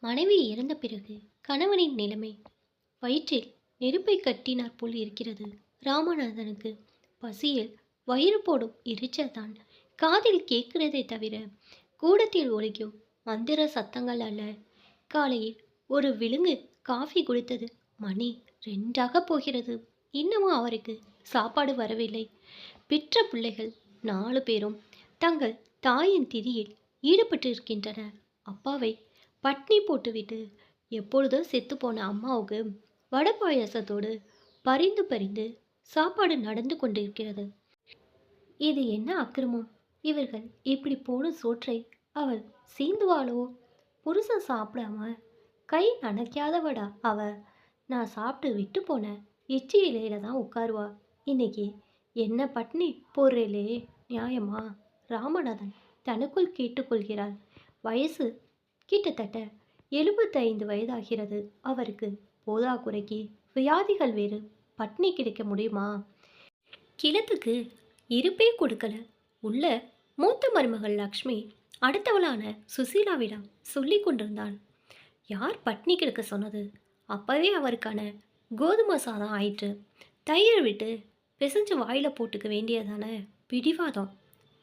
மனைவி இறந்த பிறகு கணவனின் நிலைமை வயிற்றில் நெருப்பை கட்டினாற் போல் இருக்கிறது. ராமநாதனுக்கு பசியில் வயிறு போடும் எரிச்சல்தான் காதில் கேட்கிறதே தவிர கூடத்தில் ஒலிக்கும் மந்திர சத்தங்கள் அல்ல. காலையில் ஒரு விழுங்கு காஃபி குடித்தது. மணி 2 போகிறது. இன்னமும் அவருக்கு சாப்பாடு வரவில்லை. பெற்ற பிள்ளைகள் 4 பேரும் தங்கள் தாயின் திதியில் ஈடுபட்டிருக்கின்றனர். அப்பாவை பட்னி போட்டுவிட்டு எப்பொழுதோ செத்துப்போன அம்மாவுக்கு வடை பாயாசத்தோடு பரிந்து பரிந்து சாப்பாடு நடந்து கொண்டிருக்கிறது. இது என்ன அக்கிரமம்? இவர்கள் இப்படி போடும் சோற்றை அவள் சீந்துவாளோ? புருஷன் சாப்பிடாம கை நனைக்காதவடா அவ. நான் சாப்பிட்டு விட்டு போன எச்சி இலையில தான் உட்காருவா. இன்னைக்கு என்ன பட்னி போடுறேலே, நியாயமா? ராமநாதன் தனக்குள் கேட்டுக்கொள்கிறாள். வயசு கிட்டத்தட்ட 75 வயதாகிறது அவருக்கு. போதாக்குறைக்கு வியாதிகள் வேறு. பட்னி கிடைக்க முடியுமா? கிழத்துக்கு இருப்பே கொடுக்கல. உள்ள மூத்த மருமகள் லக்ஷ்மி அடுத்தவளான சுசீலாவிடம் சொல்லி கொண்டிருந்தாள். யார் பட்னி கிடக்க சொன்னது? அப்பவே அவருக்கான கோதுமை சாதம் ஆயிற்று. தயிர் விட்டு பிசைஞ்சு வாயில போட்டுக்க வேண்டியதான பிடிவாதம்.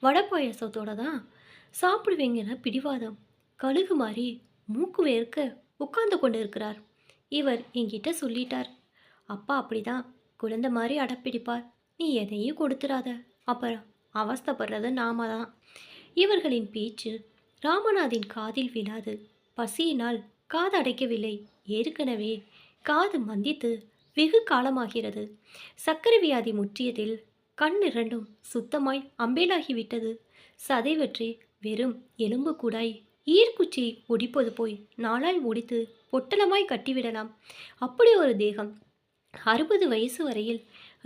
வடை பாயசத்தோட தான் சாப்பிடுவீங்கிற பிடிவாதம். கழுகு மாதிரி மூக்கு வேர்க்க உட்கார்ந்து கொண்டு இருக்கிறார். இவர் என்கிட்ட சொல்லிட்டார். அப்பா அப்படிதான் குழந்தை மாதிரி அடப்பிடிப்பார். நீ எதையும் கொடுத்துடாத, அப்புறம் அவஸ்தைப்படுறது நாம தான். இவர்களின் பேச்சு ராமநாதின் காதில் விழாது. பசியினால் காது அடைக்கவில்லை. ஏற்கனவே காது மந்தித்து வெகு காலமாகிறது. சர்க்கரை வியாதி முற்றியதில் கண் இரண்டும் சுத்தமாய் அம்பேலாகிவிட்டது. சதைவற்றி வெறும் எலும்பு கூடாய் ஈர்க்குச்சி ஒடிப்பது போய் நாளாய் ஒடித்து பொட்டலமாய் கட்டிவிடலாம். அப்படி ஒரு தேகம். 60 வயசு வரையில்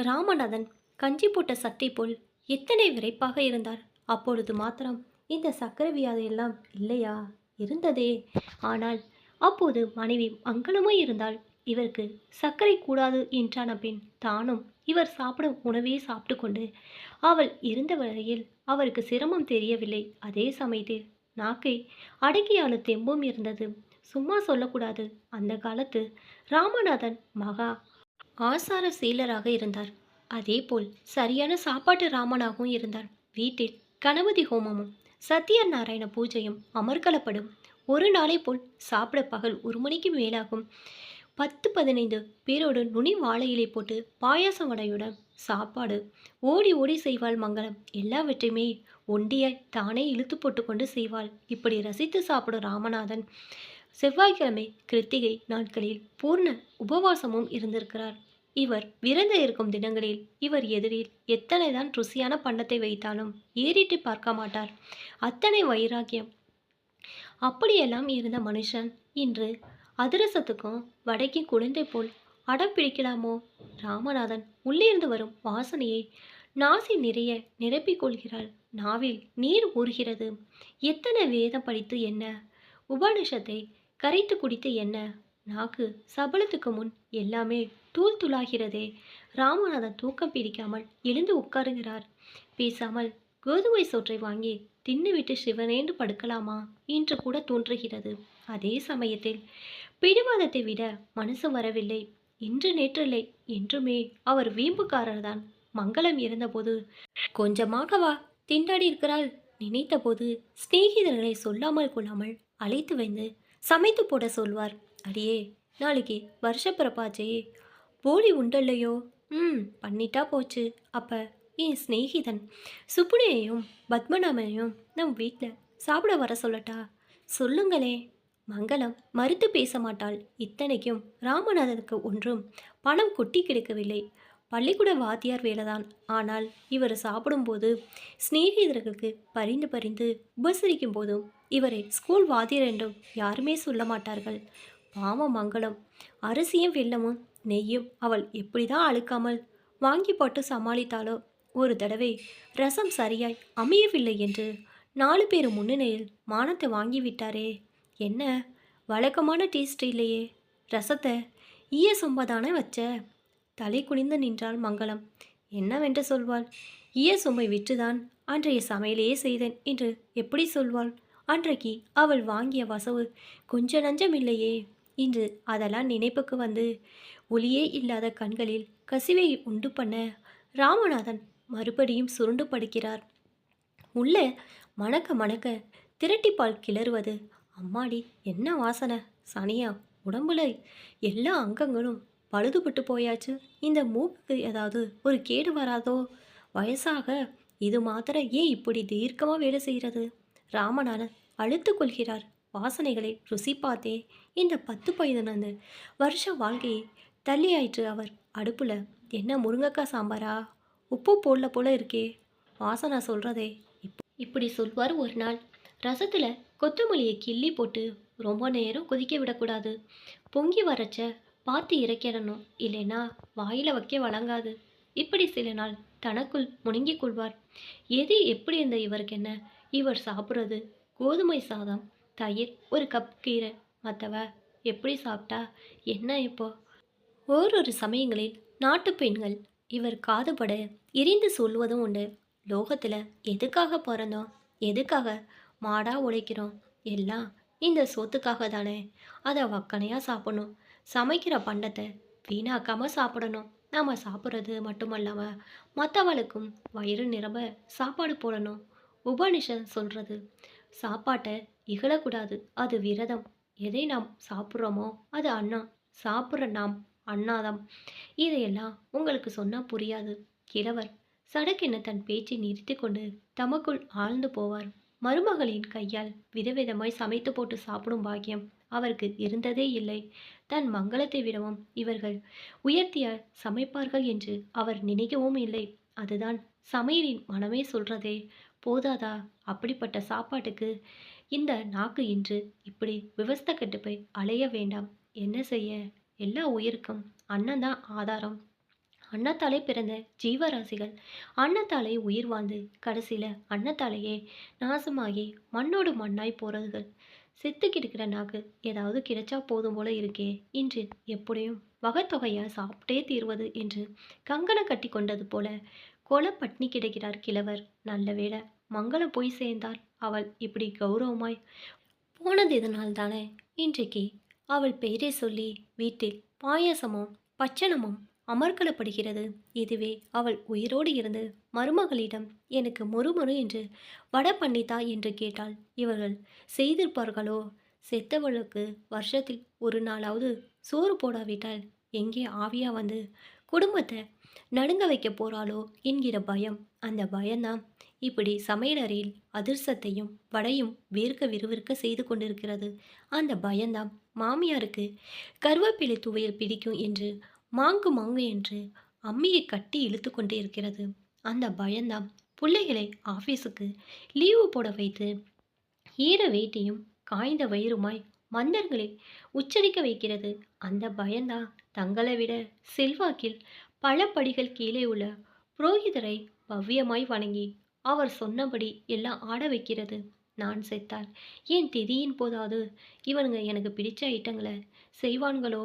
ராமநாதன் கஞ்சி போட்ட சட்டை போல் எத்தனை விரைப்பாக இருந்தார். அப்பொழுது மாத்திரம் இந்த சக்கரை வியாதியெல்லாம் இல்லையா? இருந்ததே. ஆனால் அப்போது மனைவி மங்களமாய் இருந்தால் இவருக்கு சர்க்கரை கூடாது என்றான பின் தானும் இவர் சாப்பிடும் உணவே சாப்பிட்டு கொண்டு அவள் இருந்த வரையில் அவருக்கு சிரமம் தெரியவில்லை. அதே சமயத்தில் நாக்கை அடக்கியான தெம்பும் இருந்தது. சும்மா சொல்லக்கூடாது. அந்த காலத்து ராமநாதன் மகா ஆசார சீலராக இருந்தார். அதேபோல் சரியான சாப்பாட்டு ராமனாகவும் இருந்தார். வீட்டில் கணபதி ஹோமமும் சத்யநாராயண பூஜையும் அமர்கலப்படும். ஒரு நாளை போல் சாப்பிட பகல் 1 மணிக்கு மேலாகும். 10-15 பேரோடு நுனி வாழை இலை போட்டு பாயாசம் வடையுடன் சாப்பாடு. ஓடி ஓடி செய்வாள் மங்களம். எல்லாவற்றையுமே ஒண்டியாய் தானே இழுத்து போட்டு கொண்டு செய்வாள். இப்படி ரசித்து சாப்பிடும் ராமநாதன் செவ்வாய்க்கிழமை கிருத்திகை நாட்களில் பூர்ண உபவாசமும் இருந்திருக்கிறார். இவர் விரத இருக்கும் தினங்களில் இவர் எதிரில் எத்தனைதான் ருசியான பண்டத்தை வைத்தாலும் ஏறிட்டு பார்க்க மாட்டார். அத்தனை வைராக்கியம். அப்படியெல்லாம் இருந்த மனுஷன் இன்று அதிரசத்துக்கும் வடைக்கும் குழந்தை போல் அடம் பிடிக்கலாமோ? ராமநாதன் உள்ளிருந்து வரும் வாசனையை நாசி நிறைய நிரப்பிக் கொள்கிறாள். நாவில் நீர் ஊறுகிறது. எத்தனை வேதம் படித்து என்ன, உபனிஷத்தை கரைத்து குடித்து என்ன, நாக்கு சபலத்துக்கு முன் எல்லாமே தூள் தூளாகிறதே. ராமநாதன் தூக்கம் பிடிக்காமல் எழுந்து உட்காருகிறார். பேசாமல் கோதுமை சோற்றை வாங்கி தின்னுவிட்டு சிவனேன்று படுக்கலாமா என்று கூட தோன்றுகிறது. அதே சமயத்தில் பிடிவாதத்தை விட மனசு வரவில்லை. இன்று நேற்றில்லை, என்றுமே அவர் வீம்புக்காரர்தான். மங்களம் இருந்தபோது கொஞ்சமாக வா திண்டாடி இருக்கிறாள். நினைத்தபோது சிநேகிதர்களை சொல்லாமல் கொள்ளாமல் அழைத்து வந்து சமைத்து போட சொல்வார். அடியே, நாளைக்கு வருஷப்பிறப்பாச்சே, போலி உண்டல்லையோ? பண்ணிட்டா போச்சு. அப்போ என் சிநேகிதன் சுப்புனையையும் பத்மநாபனையும் நம் வீட்டில் சாப்பிட வர சொல்லட்டா? சொல்லுங்களே. மங்களம் மறுத்து பேச மாட்டாள். இத்தனைக்கும் ராமநாதனுக்கு ஒன்றும் பணம் கொட்டி கிடைக்கவில்லை. பள்ளிக்கூட வாத்தியார் வேலைதான். ஆனால் இவர் சாப்பிடும்போது சிநேகிதர்களுக்கு பரிந்து பரிந்து உபசரிக்கும் போதும் இவரை ஸ்கூல் வாத்தியார் என்றும் யாருமே சொல்ல மாட்டார்கள். பாவம் மங்களம். அரிசியும் வெல்லமும் நெய்யும் அவள் எப்படிதான் அழுக்காமல் வாங்கி போட்டு சமாளித்தாளோ. ஒரு தடவை ரசம் சரியாய் அமையவில்லை என்று 4 பேர் முன்னிலையில் மானத்தை வாங்கிவிட்டாரே. என்ன வழக்கமான டேஸ்ட் இல்லையே. ரசத்தை ஈய சொம்பதானே வச்ச. தலை குனிந்து நின்றாள் மங்களம். என்னவென்று சொல்வாள்? ஈய சொம்பை விற்றுதான் அன்றைய சமையலையே செய்தேன் என்று எப்படி சொல்வாள்? அன்றைக்கு அவள் வாங்கிய வசவு கொஞ்சம் நஞ்சம் இல்லையே. இன்று அதெல்லாம் நினைப்புக்கு வந்து ஒளியே இல்லாத கண்களில் கசிவை உண்டு பண்ண ராமநாதன் மறுபடியும் சுருண்டு படுக்கிறார். உள்ள மணக்க மணக்க திரட்டிப்பால் கிளறுவது. அம்மாடி, என்ன வாசனை! சனியா, உடம்புல எல்லா அங்கங்களும் பழுதுபட்டு போயாச்சு. இந்த மூக்குக்கு ஏதாவது ஒரு கேடு வராதோ? வயசாக இது மாத்திர ஏன் இப்படி தீர்க்கமாக வேலை செய்கிறது? ராமநாதன் அழுத்து கொள்கிறார். வாசனைகளை ருசி பார்த்தே இந்த 10-15 வருஷ வாழ்க்கையை தள்ளியாயிற்று அவர். அடுப்புல என்ன முருங்கைக்காய் சாம்பாரா? உப்பு போடல போல இருக்கே. வாசனை சொல்றதே. இப்படி சொல்வார் ஒரு நாள். ரசத்தில் கொத்தமல்லியை கிள்ளி போட்டு ரொம்ப நேரம் கொதிக்க விடக்கூடாது. பொங்கி வரச்ச பார்த்து இறக்கிடணும், இல்லைன்னா வாயில் வைக்க வழங்காது. இப்படி சில நாள் தனக்குள் முணுங்கிக் கொள்வார். எது எப்படி இருந்த இவருக்கு என்ன? இவர் சாப்பிட்றது கோதுமை சாதம், தயிர், ஒரு கப் கீரை. மற்றவ எப்படி சாப்பிட்டா என்ன இப்போ? ஓரொரு சமயங்களில் நாட்டு பெண்கள் இவர் காதுபட எரிந்து சொல்வதும் உண்டு. லோகத்தில் எதுக்காக பிறந்தோம்? எதுக்காக மாடா உழைக்கிறோம்? எல்லாம் இந்த சோத்துக்காக தானே. அதை வக்கனையாக சாப்பிடணும். சமைக்கிற பண்டத்தை வீணாக்காமல் சாப்பிடணும். நாம் சாப்பிட்றது மட்டுமல்லாமல் மற்றவளுக்கும் வயிறு நிரம்ப சாப்பாடு போடணும். உபனிஷன் சொல்கிறது, சாப்பாட்டை இகழக்கூடாது, அது விரதம். எதை நாம் சாப்பிட்றோமோ அது அன்னம். சாப்பிட்ற நாம் அன்னாதம். இதையெல்லாம் உங்களுக்கு சொன்னால் புரியாது. கிழவர் சடக்கென தன் பேச்சை நிறுத்தி கொண்டு தமக்குள் ஆழ்ந்து போவார். மருமகளின் கையால் விதவிதமாய் சமைத்து போட்டு சாப்பிடும் பாக்கியம் அவருக்கு இருந்ததே இல்லை. தன் மங்களத்தை விடவும் இவர்கள் உயர்த்திய சமைப்பார்கள் என்று அவர் நினைக்கவும் இல்லை. அதுதான் சமையலின் மனமே சொல்றதே. போதாதா அப்படிப்பட்ட சாப்பாட்டுக்கு இந்த நாக்கு இன்று இப்படி விவஸ்தை கெட்டு போய் அலைய வேண்டாம்? என்ன செய்ய? எல்லா உயிருக்கும் அன்னம்தான் ஆதாரம். அன்னத்தாலே பிறந்த ஜீவராசிகள் அன்னத்தாலே உயிர் வாழ்ந்து கடைசியில் அன்னத்தாலேயே நாசமாகி மண்ணோடு மண்ணாய் போறதுகள். செத்து கிடக்கிற நாக்கு ஏதாவது கிடைச்சா போதும் போல இருக்கே. இன்று எப்படியும் வகைத்தொகையா சாப்பிட்டே தீர்வது என்று கங்கணம் கட்டி கொண்டது போல கொலை பட்னி கிடக்கிறார் கிழவர். நல்ல வேளை மங்களம் போய் சேர்ந்தால். அவள் இப்படி கௌரவமாய் போனது இதனால் தானே. இன்றைக்கு அவள் பெயரை சொல்லி வீட்டில் பாயாசமும் பச்சனமும் அமர்க்கலப்படுகிறது. இதுவே அவள் உயிரோடு இருந்து மருமகளிடம் எனக்கு மொறுமொறு என்று வடை பண்ணித்தா என்று கேட்டால் இவர்கள் செய்திருப்பார்களோ? செத்தவளுக்கு வருஷத்தில் ஒரு நாளாவது சோறு போடாவிட்டால் எங்கே ஆவியா வந்து குடும்பத்தை நடுங்க வைக்க போறாளோ என்கிற பயம். அந்த பயம்தான் இப்படி சமையலறையில் அதிர்சத்தையும் வடையும் வேர்க்க விறுவிறுக்க செய்து கொண்டிருக்கிறது. அந்த பயம்தான் மாமியாருக்கு கருவேப்பிலை துவையல் பிடிக்கும் என்று மாங்கு மாங்கு என்று அம்மியை கட்டி இழுத்து கொண்டு இருக்கிறது. அந்த பயம்தான் பிள்ளைகளை ஆஃபீஸுக்கு லீவு போட வைத்து ஈர வேட்டியும் காய்ந்த வயிறுமாய் மந்தர்களில் உச்சரிக்க வைக்கிறது. அந்த பயம்தான் தங்களை விட செல்வாக்கில் பல படிகள் கீழே உள்ள புரோகிதரை பவ்யமாய் வணங்கி அவர் சொன்னபடி எல்லாம் ஆட வைக்கிறது. நான் செத்தால் என் திதியின் போதாது இவனுங்க எனக்கு பிடிச்ச ஐட்டங்களை செய்வான்களோ?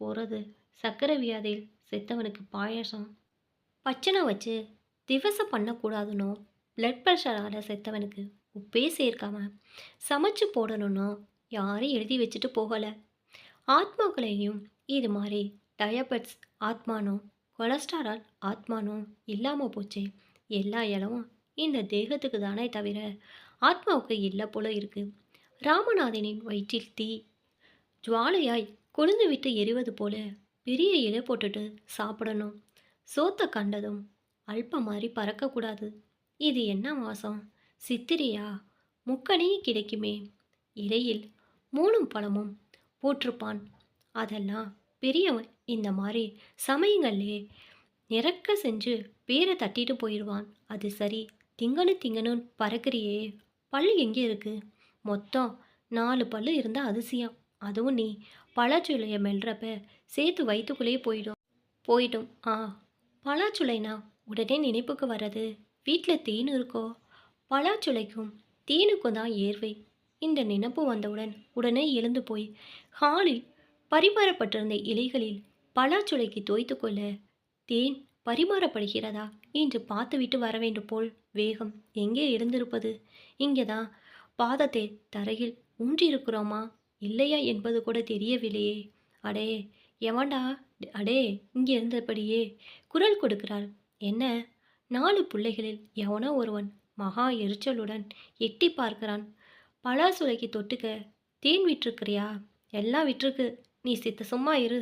போகிறது சக்கரை வியாதியில் செத்தவனுக்கு பாயாசம் பச்சனை வச்சு திவசம் பண்ணக்கூடாதுன்னோ, பிளட் ப்ரெஷரால் செத்தவனுக்கு உப்பே சேர்க்காம சமைச்சு போடணும்னோ யாரும் எழுதி வச்சுட்டு போகலை. ஆத்மாக்களையும் இது மாதிரி டயபெட்ஸ் ஆத்மானோ கொலஸ்ட்ரால் ஆத்மானோ இல்லாமல் போச்சு. எல்லா இலவும் இந்த தேகத்துக்கு தானே தவிர ஆத்மாவுக்கு இல்லை போல இருக்கு. ராமநாதனின் வயிற்றில் தீ ஜுவாலையாய் கொழுந்து விட்டு எரிவது போல பெரிய இலை போட்டுட்டு சாப்பிடணும். சோத்தை கண்டதும் அல்பம் மாதிரி பறக்கக்கூடாது. இது என்ன வாசம்? சித்திரையா? முக்கணியும் கிடைக்குமே. இலையில் 3 பழமும் போட்டிருப்பான். அதெல்லாம் பெரியவன் இந்த மாதிரி சமயங்களே நிறக்க செஞ்சு பேரை தட்டிட்டு போயிடுவான். அது சரி, திங்கன்னு பறக்கிறியே, பல்லு எங்கே இருக்கு? மொத்தம் 4 பல்லு இருந்தால் அதிசயம். அதுவும் நீ பழச்சுளைய மெல்றப்ப சேர்த்து வயிற்றுக்குள்ளேயே போயிடும். பலாச்சுளைனா உடனே நினைப்புக்கு வர்றது வீட்டில் தேன் இருக்கோ? பலாச்சுளைக்கும் தேனுக்கும் தான் ஏர்வை. இந்த நினைப்பு வந்தவுடன் உடனே எழுந்து போய் ஹாலில் பரிமாறப்பட்டிருந்த இலைகளில் பலாச்சுளைக்கு தோய்த்து கொள்ள தேன் பரிமாறப்படுகிறதா என்று பார்த்துவிட்டு வர வேண்டும் போல் வேகம். எங்கே இருந்திருப்பது? இங்கே தான் பாதத்தை தரையில் ஊன்றியிருக்கிறோமா இல்லையா என்பது கூட தெரியவில்லையே. அடே எவன்டா, அடே இங்கே இருந்தபடியே குரல் கொடுக்கிறார். என்ன, 4 பிள்ளைகளில் எவனோ ஒருவன் மகா எரிச்சலுடன் எட்டி பார்க்கிறான். பலாசுலைக்கு தொட்டுக்க தேன் விட்டிருக்கிறியா? எல்லாம் விட்டிருக்கு, நீ சித்த சும்மா இரு.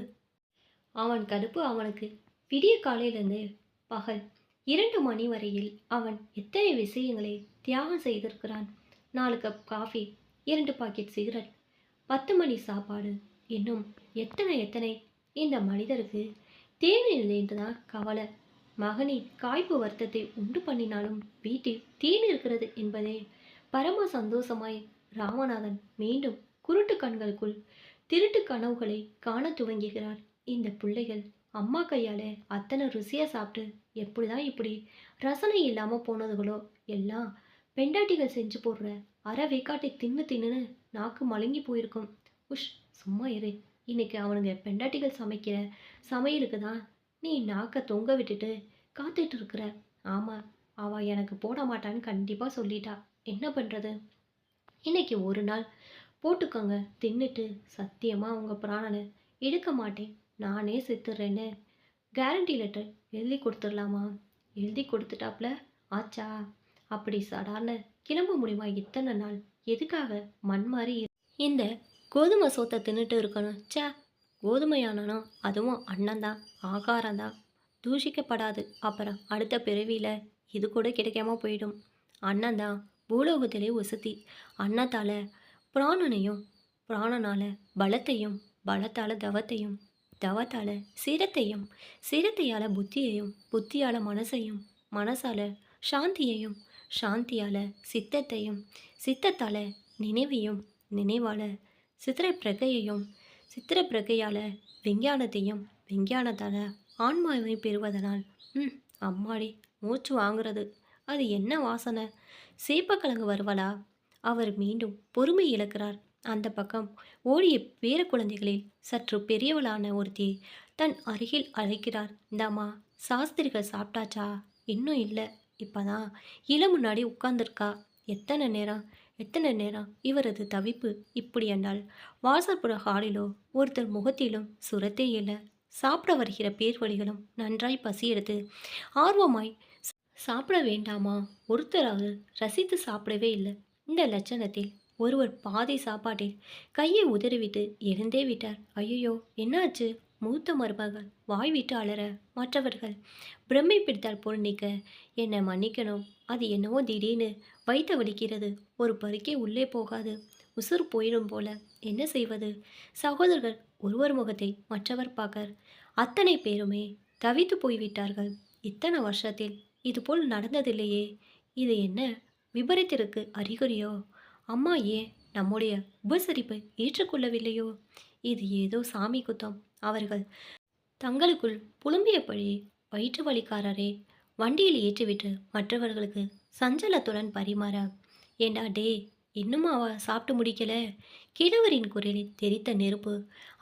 அவன் கடுப்பு அவனுக்கு. விடிய காலையிலிருந்து பகல் 2 மணி வரையில் அவன் எத்தனை விஷயங்களை தியாகம் செய்திருக்கிறான். 4 கப் காஃபி, 2 பாக்கெட் சிகரெட், 10 மணி சாப்பாடு, இன்னும் எத்தனை எத்தனை. இந்த மனிதருக்கு தேனில் தான் கவலை. மகனின் காய்ப்பு வருத்தத்தை உண்டு பண்ணினாலும் வீட்டில் தேன் இருக்கிறது என்பதே பரம சந்தோஷமாய் ராமநாதன் மீண்டும் குருட்டு கண்களுக்குள் திருட்டு கனவுகளை காண துவங்குகிறார். இந்த பிள்ளைகள் அம்மா கையால் அத்தனை ருசியாக சாப்பிட்டு எப்படிதான் இப்படி ரசனை இல்லாமல் போனதுகளோ. எல்லாம் பெண்டாட்டிகள் செஞ்சு போடுற அரை வேக்காட்டை தின்னு தின்னுன்னு நாக்கு மழுங்கி போயிருக்கும். உஷ், சும்மா இரு. இன்னைக்கு அவனுங்க பெண்டாட்டிகள் சமைக்கிற சமையலுக்கு தான் நீ நாக்கை தொங்க விட்டுட்டு காத்துட்டு இருக்கிற. ஆமாம், அவள் எனக்கு போட மாட்டான்னு கண்டிப்பாக சொல்லிட்டா. என்ன பண்ணுறது? இன்னைக்கு ஒரு நாள் போட்டுக்கோங்க, தின்னுட்டு சத்தியமாக உங்கள் பிராணனை எடுக்க மாட்டேன், நானே செத்துடுறேன்னு கேரண்டி லெட்டர் எழுதி கொடுத்துடலாமா? எழுதி கொடுத்துட்டாப்ல ஆச்சா? அப்படி சாதாரண கிளம்ப முடியுமா? இத்தனை நாள் எதுக்காக மண் மாதிரி இந்த கோதுமை சோத்தை தின்னுட்டு இருக்கணும்? சே, கோதுமையானனும் அதுவும் அன்னம்தான், ஆகாரம்தான், தூஷிக்கப்படாது. அப்புறம் அடுத்த பிறவியில் இது கூட கிடைக்காம போயிடும். அன்னம்தான் பூலோகத்திலே உசத்தி. அன்னத்தால் பிராணனையும், பிராணனால் பலத்தையும், பலத்தால் தவத்தையும், தவத்தால் சிரத்தையும், சிரத்தையால் புத்தியையும், புத்தியால் மனசையும், மனசால் சாந்தியையும், சாந்தியால் சித்தத்தையும், சித்தத்தால் நினைவையும், நினைவால் சித்திர பிரகையையும், சித்திர பிரகையால் விஞ்ஞானத்தையும், விஞ்ஞானத்தால் ஆன்மாவை பெறுவதனால் அம்மாடி மூச்சு வாங்குறது. அது என்ன வாசனை? சேப்பக்கிழங்கு வருவலா? அவர் மீண்டும் பொறுமை இழக்கிறார். அந்த பக்கம் ஓடிய பேர குழந்தைகளில் சற்று பெரியவளான ஒருத்தி தன் அருகில் அழைக்கிறார். இந்தாம்மா, சாஸ்திரிகள் சாப்பிட்டாச்சா? இன்னும் இல்லை, இப்போதான் இள முன்னாடி உட்கார்ந்துருக்கா. எத்தனை நேரம், எத்தனை நேரம்? இவரது தவிப்பு இப்படி என்றால் வாசற்புற ஹாலிலோ ஒருத்தர் முகத்திலும் சுரத்தே இல்லை. சாப்பிட வருகிற பேர்வழிகளும் நன்றாய் பசி எடுத்து ஆர்வமாய் சாப்பிட வேண்டாமா? ஒருத்தராவது ரசித்து சாப்பிடவே இல்லை. இந்த லட்சணத்தில் ஒருவர் பாதி சாப்பாட்டில் கையை உதறிவிட்டு எழுந்தே விட்டார். ஐயோ, என்னாச்சு? மூத்த மருமகள் வாய் விட்டு அலற மற்றவர்கள் பிரம்மை பிடித்தால் போல் நிற்க, என்னை மன்னிக்கணும், அது என்னவோ திடீர்னு வயிற்று வலிக்கிறது, ஒரு பருக்கே உள்ளே போகாது, உசுறு போயிடும் போல, என்ன செய்வது? சகோதரர்கள் ஒருவர் முகத்தை மற்றவர் பார்க்க அத்தனை பேருமே தவித்து போய்விட்டார்கள். இத்தனை வருஷத்தில் இதுபோல் நடந்ததில்லையே. இது என்ன விபரீதத்திற்கு அறிகுறியோ? அம்மா ஏன் நம்முடைய உபசரிப்பை ஏற்றுக்கொள்ளவில்லையோ? இது ஏதோ சாமி குத்தம். அவர்கள் தங்களுக்குள் புலம்பியபடி வயிற்று வலிக்காரரே வண்டியில் ஏற்றிவிட்டு மற்றவர்களுக்கு சஞ்சலத்துடன் பரிமாற, ஏண்டா டே, இன்னும் அவ சாப்பிட்டு முடிக்கல? கிழவரின் குரலில் தெரித்த நெருப்பு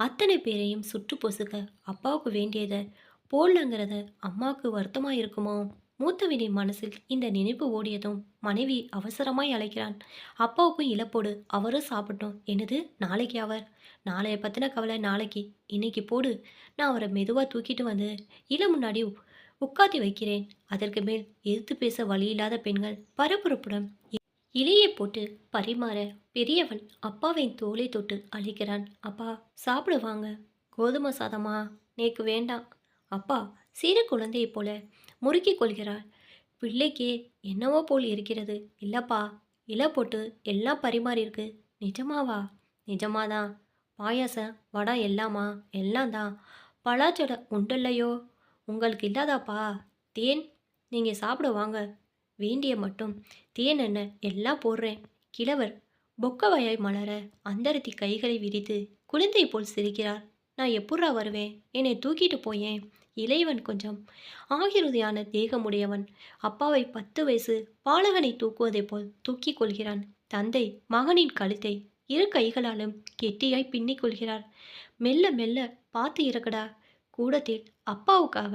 அத்தனை பேரையும் சுட்டு பொசுக்க அப்பாவுக்கு வேண்டியதை போடலங்கிறத அம்மாவுக்கு வருத்தமாக இருக்குமோ? மூத்தவனின் மனசில் இந்த நினைப்பு ஓடியதும் மனைவி அவசரமாய் அழைக்கிறான். அப்பாவுக்கும் இழப்போடு, அவரும் சாப்பிட்டோம். என்னது, நாளைக்கு அவர்? நாளைய பற்றின கவலை நாளைக்கு, இன்னைக்கு போடு. நான் அவரை மெதுவாக தூக்கிட்டு வந்து முன்னாடி உட்காத்தி வைக்கிறேன். அதற்கு மேல் எதிர்த்து பேச வழியில்லாத பெண்கள் பரபரப்புடன் இலையை போட்டு பரிமாற பெரியவன் அப்பாவின் தோலை தொட்டு அழைக்கிறான். அப்பா, சாப்பிடுவாங்க. கோதுமை சாதமா? நேக்கு வேண்டாம். அப்பா சிறு குழந்தையைப் போல முறுக்கிக் கொள்கிறாள். பிள்ளைக்கே என்னவோ போல் இருக்கிறது. இல்லப்பா, இலை போட்டு எல்லாம் பரிமாறியிருக்கு. நிஜமாவா? நிஜமாதான். பாயாசம், வடை எல்லாமா? எல்லாம் தான். பலாச்சடை உண்டல்லையோ? உங்களுக்கு இல்லாதாப்பா? தேன்? நீங்கள் சாப்பிட வாங்க. வேண்டிய மட்டும் தேன் என்ன, எல்லாம் போடுறேன். கிழவர் பொக்கவாயாய் மலர அந்தரத்தி கைகளை விரித்து குழந்தை போல் சிரிக்கிறார். நான் எப்பட்றா வருவேன்? என்னை தூக்கிட்டு போயேன். இளையவன் கொஞ்சம் ஆகிருதியான தேகமுடையவன். அப்பாவை 10 வயசு பாலகனை தூக்குவதைப் போல் தூக்கிக் கொள்கிறான். தந்தை மகனின் கழுத்தை 2 கைகளாலும் கெட்டியாய் பின்னிக் கொள்கிறார். மெல்ல மெல்ல பார்த்து இறக்கடா. கூடத்தில் அப்பாவுக்காக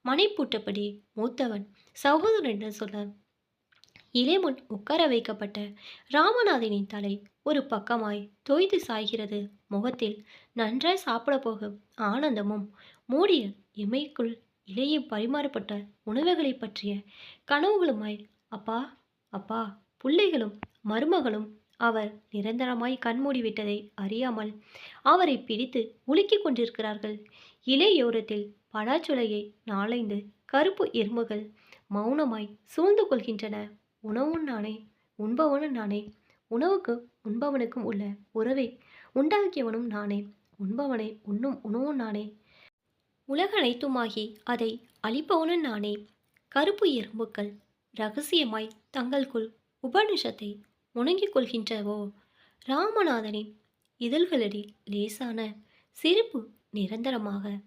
மனை பூட்டபடி மூத்தவன் சகோதரன் சொல்ல, இலைமுன் உட்கார வைக்கப்பட்ட ராமநாதனின் தலை ஒரு பக்கமாய் தொய்து சாய்கிறது. முகத்தில் நன்றாய் சாப்பிட போகும் ஆனந்தமும் மூடிய இமைக்குள் இலையில் பரிமாறப்பட்ட உணவுகளைப் பற்றிய கனவுகளுமாய் அப்பா அப்பா பிள்ளைகளும் மருமகளும் அவர் நிரந்தரமாய் கண்மூடிவிட்டதை அறியாமல் அவரை பிடித்து உலுக்கிக் கொண்டிருக்கிறார்கள். இலையோரத்தில் பலாச்சுளையை நாலைந்து கருப்பு எறும்புகள் மௌனமாய் சூழ்ந்து கொள்கின்றன. உணவும் நானே, உண்பவனும் நானே. உணவுக்கு உண்பவனுக்கும் உள்ள உறவை உண்டாக்கியவனும் நானே. உண்பவனை உண்ணும் உணவும் நானே. உலகனைத்துமாகி அதை அழிப்பவனும் நானே. கருப்பு எறும்புகள் இரகசியமாய் தங்களுக்குள் உபனிஷத்தை முணங்கிக் கொள்கின்றவோ. ராமநாதனின் இதழ்களில் லேசான சிரிப்பு நிரந்தரமாக